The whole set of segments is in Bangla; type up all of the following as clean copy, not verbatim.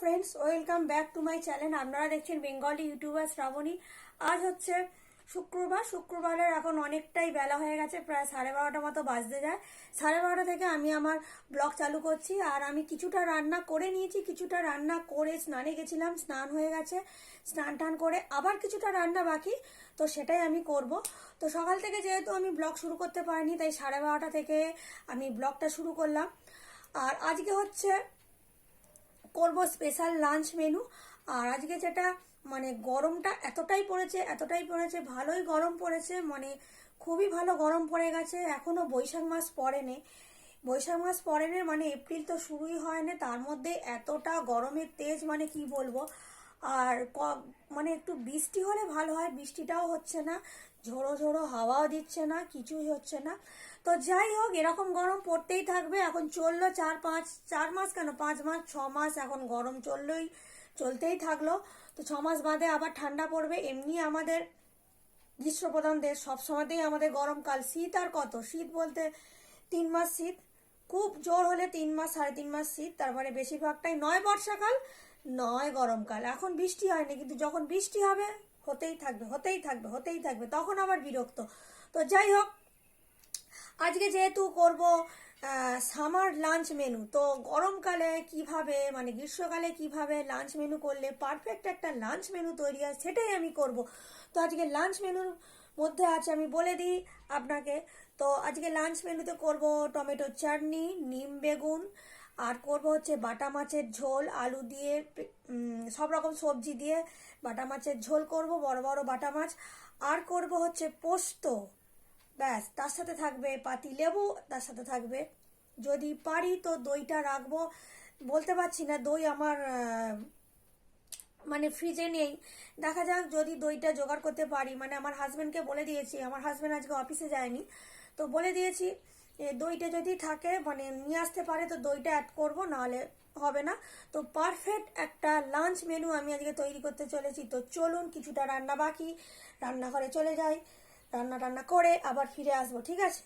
Friends, welcome back to my channel. আপনারা দেখছেন বেঙ্গলি ইউটিউবার শ্রাবণী। আজ হচ্ছে শুক্রবারের এখন অনেকটাই বেলা হয়ে গেছে, প্রায় 12:30 মতো বাজতে যায়। 12:30 থেকে আমি আমার ব্লগ চালু করছি। আর আমি কিছুটা রান্না করে নিয়েছি, কিছুটা রান্না করে স্নানে গেছিলাম, স্নান হয়ে গেছে, স্নান টান করে আবার কিছুটা রান্না বাকি, তো সেটাই আমি করব। তো সকাল থেকে যেহেতু আমি ব্লগ শুরু করতে পারিনি, তাই 12:30 থেকে আমি ব্লগটা শুরু করলাম। আর আজকে হচ্ছে করব স্পেশাল লাঞ্চ মেনু। আর আজকে যেটা মানে গরমটা এতটাই পড়েছে, ভালোই গরম পড়েছে, মানে খুবই ভালো গরম পড়ে গেছে। এখনো বৈশাখ মাস পড়েনি, মানে এপ্রিল তো শুরুই হয়নি, তার মধ্যে এতটা গরমের তেজ, মানে কি বলবো। আর মানে একটু বৃষ্টি হলে ভালো হয়, বৃষ্টিটাও হচ্ছে না, ঝোড়ো ঝোড়ো হাওয়াও দিচ্ছে না, কিছুই হচ্ছে না। তো যাই হোক, এরকম গরম পড়তেই থাকবে। এখন চললো 4 মাস কেন, 5 মাস 6 মাস এখন গরম চলতেই থাকলো। তো 6 মাস বাদে আবার ঠান্ডা পড়বে। এমনি আমাদের গ্রীষ্মপ্রধান দেশ, সবসময়তেই আমাদের গরমকাল। শীত আর কত, শীত বলতে 3 মাস শীত, খুব জোর হলে 3 মাস 3.5 মাস শীত, তারপরে বেশিরভাগটাই নয় বর্ষাকাল নয় গরমকাল। এখন বৃষ্টি হয়নি, কিন্তু যখন বৃষ্টি হবে হতেই থাকবে, তখন আবার বিরক্ত। তো যাই হোক, আজকে যেহেতু করব সামার লাঞ্চ মেনু, তো গরমকালে কিভাবে মানে গ্রীষ্মকালে কিভাবে লাঞ্চ মেনু করলে পারফেক্ট একটা লাঞ্চ মেনু তৈরি হয়, সেটাই আমি করব। তো আজকে লাঞ্চ মেনুর মধ্যে আছে, আমি বলে দিই আপনাকে। তো আজকে লাঞ্চ মেনুতে করব টমেটো চাটনি, নিম বেগুন, আর করব হচ্ছে বাটা মাছের ঝোল, আলু দিয়ে সব রকম সবজি দিয়ে বাটা মাছের ঝোল করব, বড় বড় বাটা মাছ। আর করব হচ্ছে পোস্ত, ব্যাস। তার সাথে থাকবে পাতি লেবু, তার সাথে থাকবে, যদি পারি তো দইটা রাখবো, বলতে পারছি না, দই আমার মানে ফ্রিজে নেই। দেখা যাক যদি দইটা জোগাড় করতে পারি, মানে আমার হাজব্যান্ডকে বলে দিয়েছি, আমার হাজব্যান্ড আজকে অফিসে যায়নি, তো বলে দিয়েছি দইটা যদি থাকে মানে নিয়ে আসতে পারে তো দইটা অ্যাড করব, নাহলে হবে না। তো পারফেক্ট একটা লাঞ্চ মেনু আমি আজকে তৈরি করতে চলেছি। তো চলুন, কিছুটা রান্না বাকি, রান্নাঘরে চলে যাই, রান্না করে আবার ফিরে আসবো, ঠিক আছে?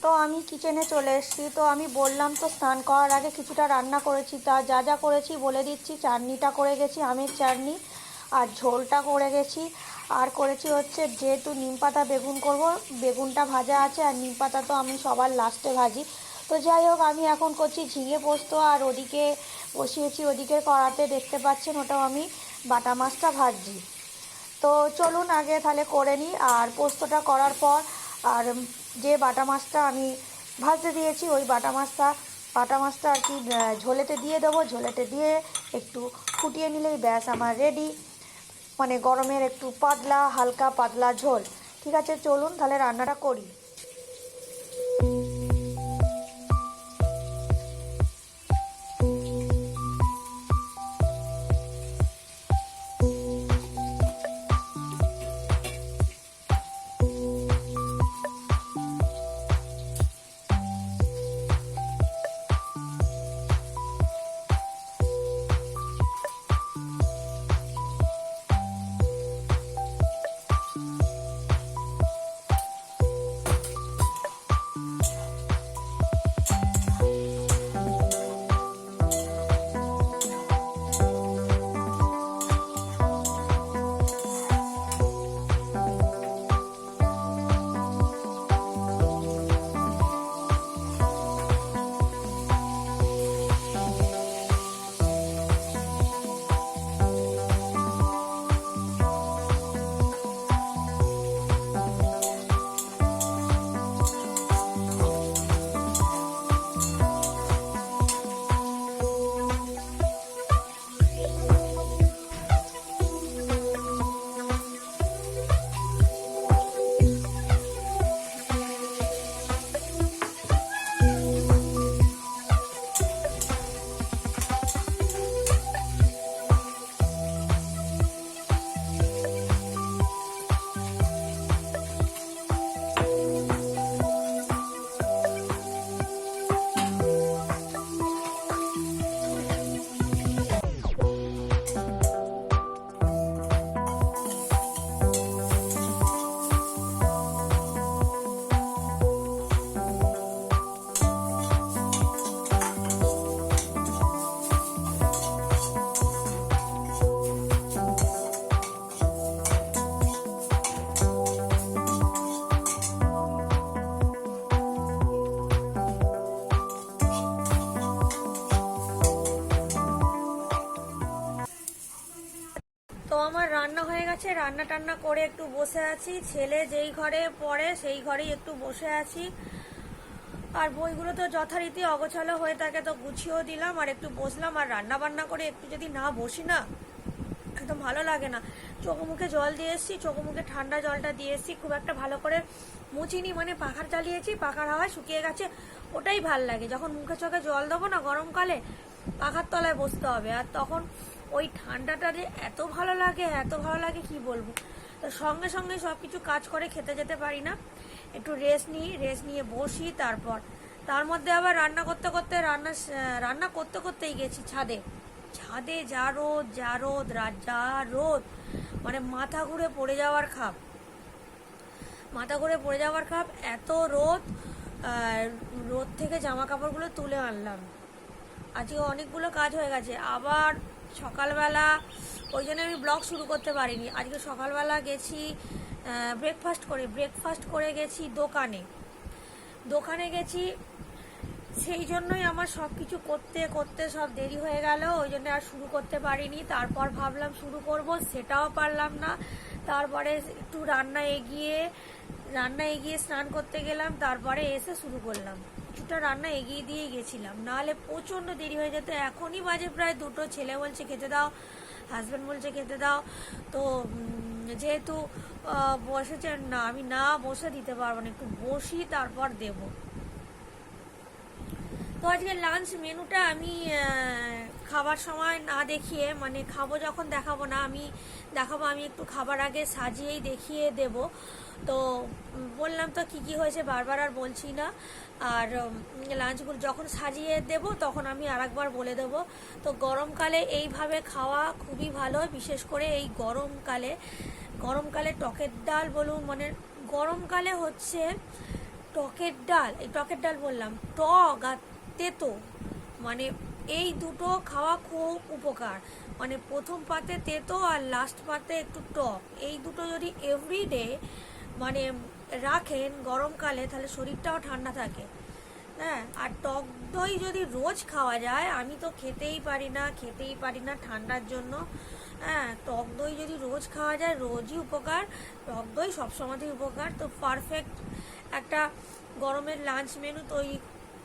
তো আমি কিচেনে চলে এসেছি। তো আমি বললাম তো, স্নান করার আগে কিছুটা রান্না করেছি। তা যা যা করেছি বলে দিচ্ছি। চাটনিটা করে গেছি, আমের চাটনি, আর ঝোলটা করে গেছি। আর করেছি হচ্ছে, যেহেতু নিম পাতা বেগুন করব, বেগুনটা ভাজা আছে, আর নিম পাতা তো আমি সবার লাস্টে ভাজি। তো যাই হোক, আমি এখন করছি ঝিঙে পোস্ত, আর ওদিকে বসিয়েছি, ওদিকে কড়াতে দেখতে পাচ্ছেন, ওটাও আমি বাটা মাছটা ভাজছি। তো চলুন আগে তাহলে করে নিই। আর পোস্তটা করার পর আর যে বাটা মাছটা আমি ভাজতে দিয়েছি, ওই বাটা মাছটা আর কি ঝোলেতে দিয়ে দেবো। ঝোলেতে দিয়ে একটু ফুটিয়ে নিলেই ব্যাস আমার রেডি, মানে গরমের একটু হালকা পাতলা ঝোল। ঠিক আছে, চলুন তাহলে রান্নাটা করি। আমার রান্না হয়ে গেছে, রান্না টান্না করে একটু বসে আছি। ছেলে যেই ঘরে পড়ে সেই ঘরেই একটু বসে আছি। আর বইগুলো তো যথারীতি অগোছালো হয়ে থাকে, তো গুছিয়েও দিলাম আর একটু বসলাম। আর রান্না বান্না করে একটু যদি না বসি না, একদম ভালো লাগে না। চোখে মুখে জল দিয়ে এসছি, চোখে মুখে ঠান্ডা জলটা দিয়ে এসছি, খুব একটা ভালো করে মুছিনি, মানে পাখার চালিয়েছি, পাখার হাওয়ায় শুকিয়ে গেছে, ওটাই ভাল লাগে। যখন মুখে চোখে জল দেবো না গরমকালে, পাখার তলায় বসতে হবে, আর তখন ওই ঠান্ডাটা যে এত ভালো লাগে, এত ভালো লাগে কি বলবো। তো সঙ্গে সঙ্গে সব কিছু কাজ করে খেতে যেতে পারি না, একটু রেস্ট নিই, রেস্ট নিয়ে বসি। তারপর তার মধ্যে আবার রান্না করতে করতেই গেছি ছাদে। ছাদে যা রোদ, যা রোদ, যা রোদ, মানে মাথা ঘুরে পড়ে যাওয়ার খাপ, মাথা ঘুরে পড়ে যাওয়ার খাপ, এত রোদ। রোদ থেকে জামা কাপড়গুলো তুলে আনলাম। আজকে অনেকগুলো কাজ হয়ে গেছে। আবার সকালবেলা, ওই জন্য আমি ব্লগ শুরু করতে পারিনি। আজকে সকালবেলা গেছি ব্রেকফাস্ট করে গেছি দোকানে গেছি। সেই জন্যই আমার সব কিছু করতে করতে সব দেরি হয়ে গেল, ওই জন্য আর শুরু করতে পারিনি। তারপর ভাবলাম শুরু করব, সেটাও পারলাম না। তারপরে একটু রান্না এগিয়ে স্নান করতে গেলাম, তারপরে এসে শুরু করলাম। কিছুটা রান্না এগিয়ে দিয়ে গেছিলাম, নাহলে প্রচণ্ড দেরি হয়ে যেত। এখনই বাজে প্রায় 2টো। ছেলে বলছে খেতে দাও, হাজব্যান্ড বলছে খেতে দাও। তো যেহেতু বসেছেন না, আমি না বসে দিতে পারবো না, একটু বসি তারপর দেবো। তো আজকে লাঞ্চ মেনুটা আমি খাবার সময় না দেখিয়ে, মানে খাবো যখন দেখাবো না, আমি একটু খাবার আগে সাজিয়েই দেখিয়ে দেব। তো বললাম তো কি কি হয়েছে, বারবার আর বলছি না। আর লাঞ্চগুলো যখন সাজিয়ে দেব তখন আমি আরেকবার বলে দেব। তো গরমকালে এইভাবে খাওয়া খুবই ভালো, বিশেষ করে এই গরমকালে টকের ডাল বলুন, মানে গরমকালে হচ্ছে টকের ডাল বললাম, টক আর তেতো, মানে এই দুটো খাওয়া খুব উপকার। মানে প্রথম পাতে তেতো আর লাস্ট পাতে একটু টক, এই দুটো যদি এভরিডে মানে রাখেন গরমকালে, তাহলে শরীরটাও ঠান্ডা থাকে। হ্যাঁ, আর টক দই যদি রোজ খাওয়া যায়, আমি তো খেতেই পারি না ঠান্ডার জন্য। হ্যাঁ, টক দই যদি রোজ খাওয়া যায়, রোজই উপকার, টক দই সবসময়তেই উপকার। তো পারফেক্ট একটা গরমের লাঞ্চ মেনু তৈরি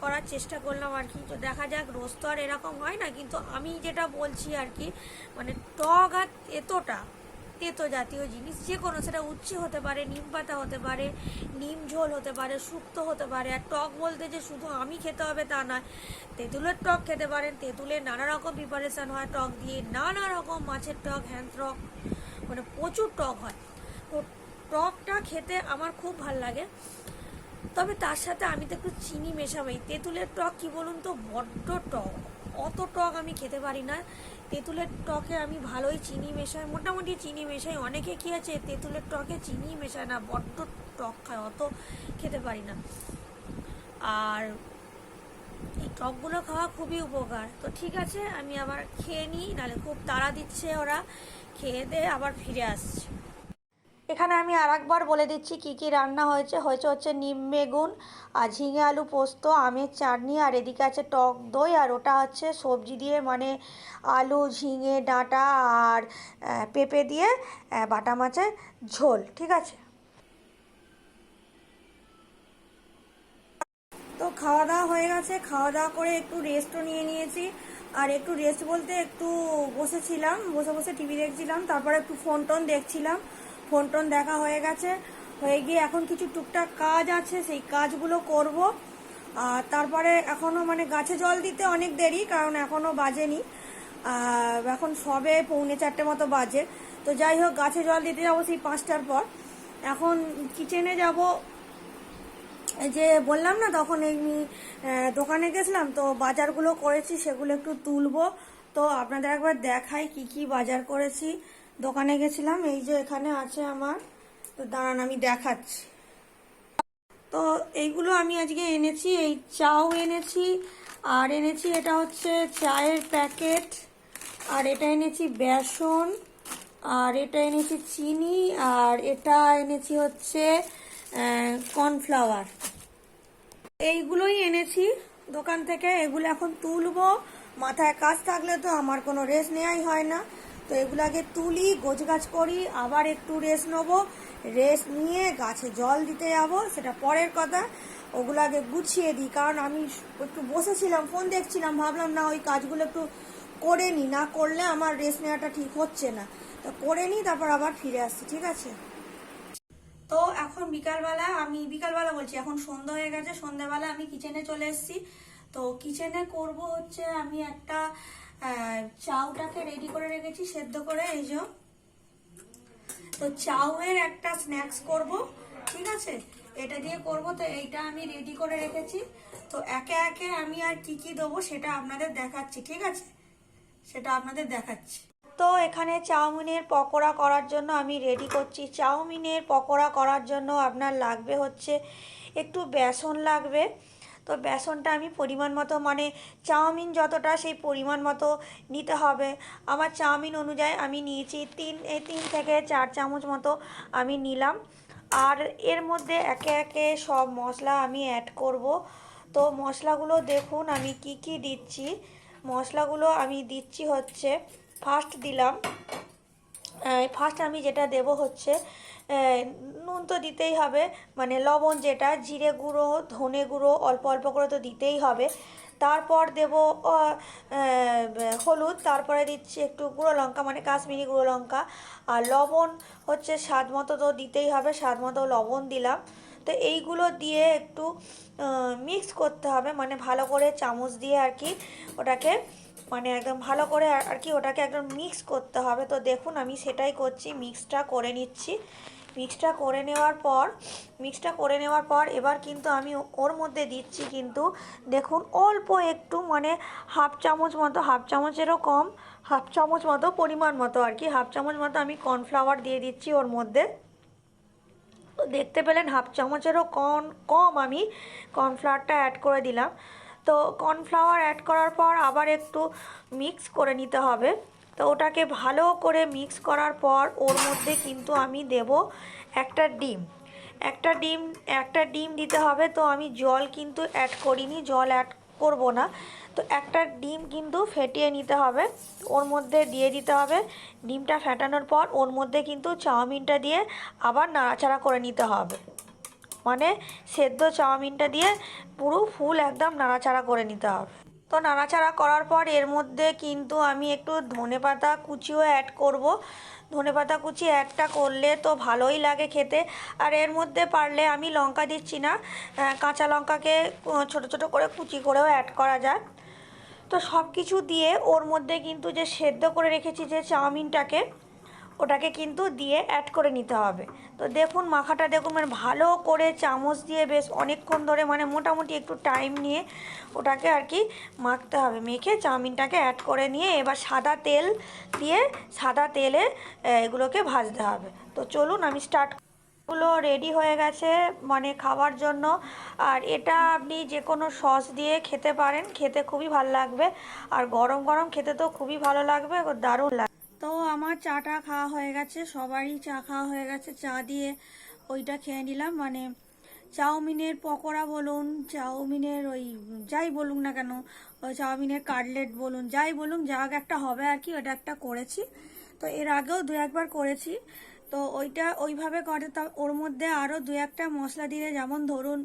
করার চেষ্টা করলাম আর কি। তো দেখা যাক, রোজ তো আর এরকম হয় না, কিন্তু আমি যেটা বলছি আর কি, মানে টক আর তেতো জাতীয় জিনিস যে কোনো, সেটা উচ্ছে হতে পারে, নিম পাতা হতে পারে, নিম ঝোল হতে পারে, শুক্তো হতে পারে। আর টক বলতে যে শুধু আমি খেতে হবে তা নয়, তেঁতুলের টক খেতে পারেন। তেঁতুলের নানা রকম প্রিপারেশন হয় টক দিয়ে, নানা রকম মাছের টক, টক, মানে প্রচুর টক হয়। তো টকটা খেতে আমার খুব ভাল লাগে। তবে তার সাথে আমি তো একটু চিনি মেশাবই। তেঁতুলের টক কি বলুন তো, বড্ড টক, অত টক আমি খেতে পারি না। তেঁতুলের টকে আমি ভালোই চিনি মেশাই, মোটামুটি চিনি মেশাই। অনেকে কি আছে তেঁতুলের টকে চিনি মেশায় না, বড্ড টক খায়, অত খেতে পারি না। আর এই টকগুলো খাওয়া খুবই উপকার। তো ঠিক আছে, আমি আবার খেয়ে নিই, নাহলে খুব তাড়া দিচ্ছে ওরা। খেয়ে দিয়ে আবার ফিরে আসছি। এখানে আমি আরেকবার বলে দিচ্ছি কি কি রান্না হচ্ছে নিম বেগুন আর ঝিঙে আলু পোস্ত, আমের চাটনি, আর এদিকে আছে টক দই, আর ওটা হচ্ছে সবজি দিয়ে, মানে আলু, ঝিঙে ডাঁটা আর পেঁপে দিয়ে বাটা মাছের ঝোল। ঠিক আছে, তো খাওয়া দাওয়া হয়ে গেছে। খাওয়া দাওয়া করে একটু রেস্টও নিয়ে নিয়েছি। আর একটু রেস্ট বলতে একটু বসেছিলাম, বসে টিভি দেখছিলাম, তারপরে একটু ফোন টোন দেখছিলাম। ফোন টোন দেখা হয়ে গেছে, হয়ে গিয়ে এখন কিছু টুকটাক কাজ আছে, সেই কাজগুলো করব। আর তারপরে এখনও মানে গাছে জল দিতে অনেক দেরি, কারণ এখনও বাজেনি, এখন সবে 3:45 মতো বাজে। তো যাই হোক, গাছে জল দিতে যাবো সেই 5টার পর। এখন কিচেনে যাব, যে বললাম না তখন এমনি দোকানে গেছিলাম, তো বাজারগুলো করেছি সেগুলো একটু তুলবো। তো আপনাদের একবার দেখাই কি কি বাজার করেছি। দোকানে গেছিলাম, এই যে এখানে আছে আমার, তো দাঁড়ান আমি দেখাচ্ছি। তো এইগুলো আমি আজকে এনেছি, এই চাও এনেছি, আর এনেছি এটা হচ্ছে চায়ের প্যাকেট, আর এটা এনেছি বেসন, আর এটা এনেছি চিনি, আর এটা এনেছি হচ্ছে কর্নফ্লাওয়ার। এইগুলোই এনেছি দোকান থেকে, এগুলো এখন তুলবো। মাথায় কাজ থাকলে তো আমার কোনো রেস্ট নেওয়াই হয় না। তো এগুলাকে তুলি, গোছগাছ করি, আবার একটু রেস্ট নেবো, রেস্ট নিয়ে গাছে জল দিতে যাবো, সেটা পরের কথা। ওগুলাকে গুছিয়ে দিই, কারণ আমি একটু বসেছিলাম, ফোন দেখছিলাম, ভাবলাম না ওই কাজগুলো একটু করে নিই, না করলে আমার রেস্ট নেওয়াটা ঠিক হচ্ছে না। তো করে নিই, তারপর আবার ফিরে আসছি, ঠিক আছে? তো এখন বিকালবেলা বলছি, এখন সন্ধ্যা হয়ে গেছে। সন্ধ্যাবেলা আমি কিচেনে চলে এসেছি। তো কিচেনে করব হচ্ছে, আমি একটা চাউটাকে রেডি করে রেখেছি সেদ্ধ করে, এই যে। তো চাউয়ের একটা স্ন্যাক্স করব, ঠিক আছে? এটা দিয়ে করব। তো এইটা আমি রেডি করে রেখেছি। তো একে একে আমি আর কি কি দেবো সেটা আপনাদের দেখাচ্ছি, ঠিক আছে? সেটা আপনাদের দেখাচ্ছি। তো এখানে চাউমিনের পকোড়া করার জন্য আমি রেডি করছি। চাউমিনের পকোড়া করার জন্য আপনার লাগবে হচ্ছে একটু বেসন লাগবে। তো বেসনটা আমি পরিমাণ মতো, মানে চাউমিন যতটা সেই পরিমাণ মতো নিতে হবে। আমার চাউমিন অনুযায়ী আমি নিয়েছি 3 থেকে 4 চামচ মতো আমি নিলাম। আর এর মধ্যে একে একে সব মশলা আমি অ্যাড করব। তো মশলাগুলো দেখুন আমি কি কি দিচ্ছি। মশলাগুলো আমি দিচ্ছি হচ্ছে, ফার্স্ট আমি যেটা দেব হচ্ছে নুন তো দিতেই হবে, মানে লবণ, যেটা জিরে গুঁড়ো, ধনে গুঁড়ো অল্প অল্প করে তো দিতেই হবে। তারপর দেব হলুদ, তারপরে দিচ্ছি একটু গুঁড়ো লঙ্কা, মানে কাশ্মীরি গুঁড়ো লঙ্কা। আর লবণ হচ্ছে স্বাদ মতো তো দিতেই হবে, স্বাদ মতো লবণ দিলাম। তো এইগুলো দিয়ে একটু মিক্স করতে হবে, মানে ভালো করে চামচ দিয়ে আর কি ওটাকে, মানে একদম ভালো করে আর কি ওটাকে একদম মিক্স করতে হবে। তো দেখুন আমি সেটাই করছি, মিক্সটা করে নিচ্ছি। মিক্সটা করে নেওয়ার পর এবার কিন্তু আমি ওর মধ্যে দিচ্ছি কিন্তু দেখুন অল্প একটু, মানে হাফ চামচেরও কম, হাফ চামচ মতো পরিমাণ মতো আর কি, হাফ চামচ মতো আমি কর্নফ্লাওয়ার দিয়ে দিচ্ছি ওর মধ্যে। তো দেখতে পেলেন হাফ চামচেরও কম আমি কর্নফ্লাওয়ারটা অ্যাড করে দিলাম। তো কর্নফ্লাওয়ার অ্যাড করার পর আবার একটু মিক্স করে নিতে হবে। তো ওটাকে ভালো করে মিক্স করার পর ওর মধ্যে কিন্তু আমি দেব একটা ডিম। একটা ডিম দিতে হবে। তো আমি জল কিন্তু অ্যাড করিনি, জল অ্যাড করব না। তো একটা ডিম কিন্তু ফেটিয়ে নিতে হবে, ওর মধ্যে দিয়ে দিতে হবে। ডিমটা ফেটানোর পর ওর মধ্যে কিন্তু চাউমিনটা দিয়ে আবার নাড়াচাড়া করে নিতে হবে, মানে সেদ্ধ চাউমিনটা দিয়ে পুরো ফুল একদম নাড়াচাড়া করে নিতে হবে। তো নাড়াচাড়া করার পর এর মধ্যে কিন্তু আমি একটু ধনেপাতা কুচিও অ্যাড করব। ধনেপাতা কুচি অ্যাডটা করলে তো ভালোই লাগে খেতে। আর এর মধ্যে পারলে আমি লঙ্কা দিচ্ছি না, কাঁচা লঙ্কাকে ছোট ছোট করে কুচি করেও অ্যাড করা যায়। তো সব কিছু দিয়ে ওর মধ্যে কিন্তু যে সেদ্ধ করে রেখেছি যে চাউমিনটাকে, ওটাকে কিন্তু দিয়ে অ্যাড করে নিতে হবে। তো দেখুন মাখাটা দেখুন, মানে ভালো করে চামচ দিয়ে বেশ অনেকক্ষণ ধরে, মানে মোটামুটি একটু টাইম নিয়ে ওটাকে আর কি মাখতে হবে। মেখে চাউমিনটাকে অ্যাড করে নিয়ে এবার সাদা তেলে এগুলোকে ভাজতে হবে। তো চলুন আমি স্টার্ট। গুলো রেডি হয়ে গেছে মানে খাওয়ার জন্য। আর এটা আপনি যে কোনো সস দিয়ে খেতে পারেন, খেতে খুবই ভালো লাগবে। আর গরম গরম খেতে তো খুবই ভালো লাগবে, দারুণ লাগবে। তো আমার চাটা খাওয়া হয়ে গেছে, সবারই চা খাওয়া হয়ে গেছে। চা দিয়ে ওইটা খেয়ে নিলাম, মানে চাউমিনের পকোড়া বলুন, চাউমিনের ওই যাই বলুন না কেন, ওই চাউমিনের কাটলেট বলুন, যাই বলুন, যা একটা হবে আর কি, ওটা একটা করেছি। তো এর আগেও 2-1 বার করেছি। তো ওইটা ওইভাবে করে, তা ওর মধ্যে আরও 2-1টা মশলা দিলে, যেমন ধরুন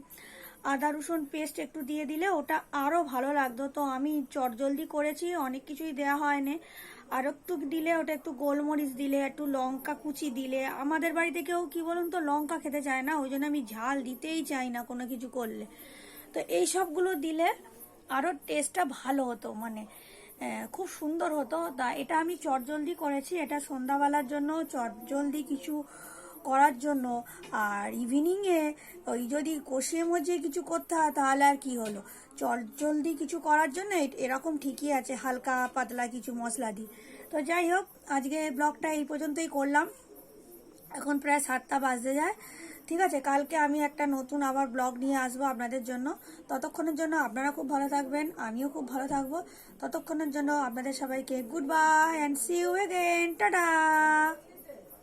আদা রসুন পেস্ট একটু দিয়ে দিলে ওটা আরও ভালো লাগতো। তো আমি চটজলদি করেছি, অনেক কিছুই দেওয়া হয়নি। আর একটু দিলে ওটা, একটু গোলমরিচ দিলে, একটু লঙ্কা কুচি দিলে, আমাদের বাড়িতে কেউ কি বলুন তো লঙ্কা খেতে চায় না, ওই জন্য আমি ঝাল দিতেই চাই না কোনো কিছু করলে। তো এই সবগুলো দিলে আরও টেস্টটা ভালো হতো, মানে খুব সুন্দর হতো। তা এটা আমি চটজলদি করেছি, এটা সন্ধ্যাবেলার জন্য চটজলদি কিছু করার জন্য। আর ইভিনিংয়ে ওই যদি কষিয়ে মজিয়ে কিছু করতে হয় তাহলে আর কি হলো, চটজলদি কিছু করার জন্য এরকম ঠিকই আছে, হালকা পাতলা কিছু মশলা দিই। তো যাই হোক, আজকে ব্লগটা এই পর্যন্তই করলাম। এখন প্রায় 7টা বাজতে যায়। ঠিক আছে, কালকে আমি একটা নতুন আবার ব্লগ নিয়ে আসবো আপনাদের জন্য। ততক্ষণের জন্য আপনারা খুব ভালো থাকবেন, আমিও খুব ভালো থাকবো। ততক্ষণের জন্য আপনাদের সবাইকে good bye and see you again, tata.